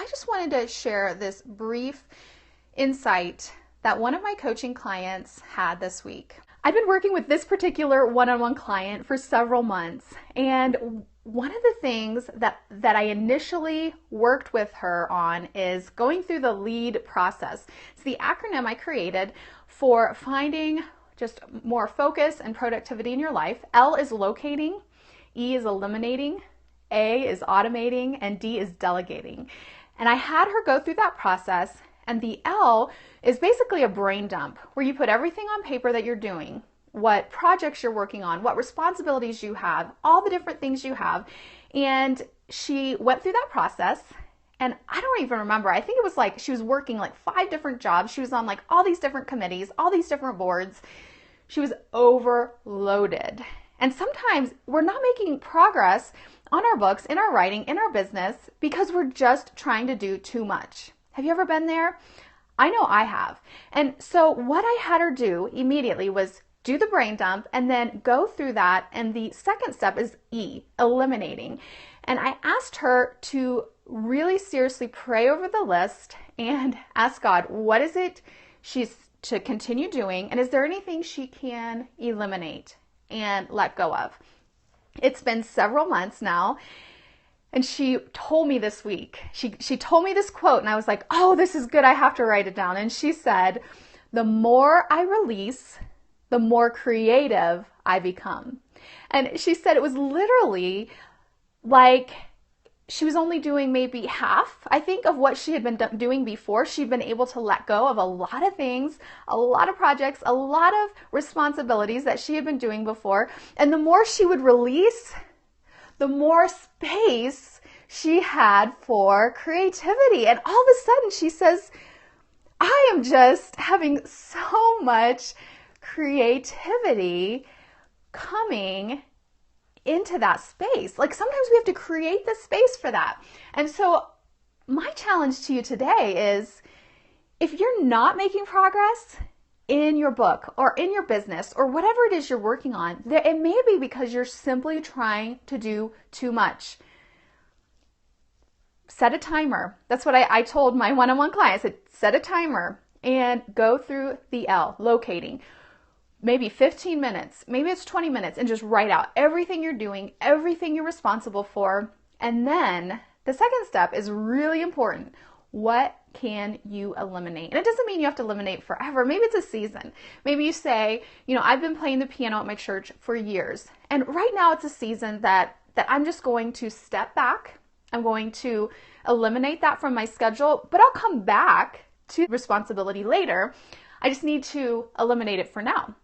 I just wanted to share this brief insight that one of my coaching clients had this week. I've been working with this particular one-on-one client for several months, and one of the things that I initially worked with her on is going through the LEAD process. It's the acronym I created for finding just more focus and productivity in your life. L is locating, E is eliminating, A is automating, and D is delegating. And I had her go through that process, and the L is basically a brain dump where you put everything on paper that you're doing, what projects you're working on, what responsibilities you have, all the different things you have. And she went through that process, and I don't even remember. I think it was like she was working like 5 different jobs. She was on like all these different committees, all these different boards. She was overloaded. And sometimes we're not making progress on our books, in our writing, in our business, because we're just trying to do too much. Have you ever been there? I know I have. And so what I had her do immediately was do the brain dump and then go through that. And the second step is E, eliminating. And I asked her to really seriously pray over the list and ask God, what is it she's to continue doing? And is there anything she can eliminate and let go of? It's been several months now. And she told me this week, she told me this quote, and I was like, oh, this is good. I have to write it down. And she said, the more I release, the more creative I become. And she said it was literally like she was only doing maybe half, I think, of what she had been doing before. She'd been able to let go of a lot of things, a lot of projects, a lot of responsibilities that she had been doing before. And the more she would release, the more space she had for creativity. And all of a sudden she says, I am just having so much creativity coming into that space. Like sometimes we have to create the space for that. And so my challenge to you today is, if you're not making progress in your book or in your business or whatever it is you're working on, it may be because you're simply trying to do too much. Set a timer. That's what I told my one-on-one clients. I said, set a timer and go through the L, locating. Maybe 15 minutes, maybe it's 20 minutes, and just write out everything you're doing, everything you're responsible for. And then the second step is really important. What can you eliminate? And it doesn't mean you have to eliminate forever. Maybe it's a season. Maybe you say, I've been playing the piano at my church for years. And right now it's a season that I'm just going to step back. I'm going to eliminate that from my schedule, but I'll come back to responsibility later. I just need to eliminate it for now.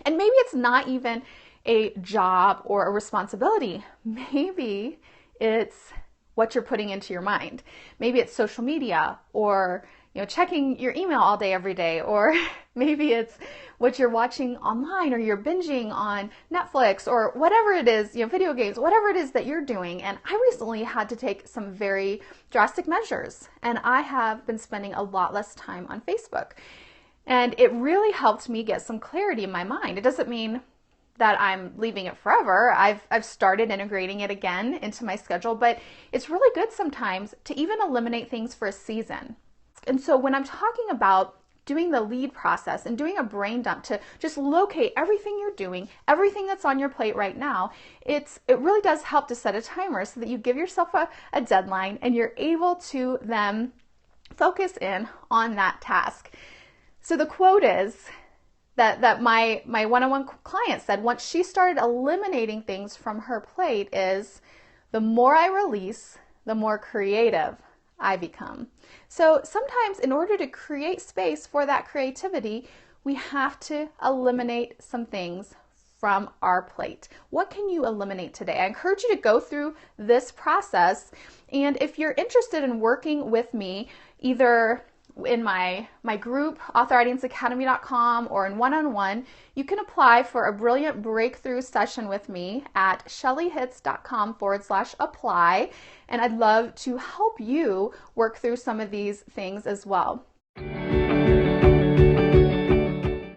And maybe it's not even a job or a responsibility. Maybe it's what you're putting into your mind. Maybe it's social media, or checking your email all day, every day, or maybe it's what you're watching online, or you're binging on Netflix, or whatever it is, video games, whatever it is that you're doing. And I recently had to take some very drastic measures, and I have been spending a lot less time on Facebook. And it really helped me get some clarity in my mind. It doesn't mean that I'm leaving it forever. I've started integrating it again into my schedule, but it's really good sometimes to even eliminate things for a season. And so when I'm talking about doing the LEAD process and doing a brain dump to just locate everything you're doing, everything that's on your plate right now, it really does help to set a timer so that you give yourself a deadline and you're able to then focus in on that task. So the quote is that my one-on-one client said once she started eliminating things from her plate is, the more I release, the more creative I become. So sometimes in order to create space for that creativity, we have to eliminate some things from our plate. What can you eliminate today? I encourage you to go through this process. And if you're interested in working with me, either in my group, authoridenciacademy.com, or in one-on-one, you can apply for a brilliant breakthrough session with me at shellyhitz.com/apply. And I'd love to help you work through some of these things as well.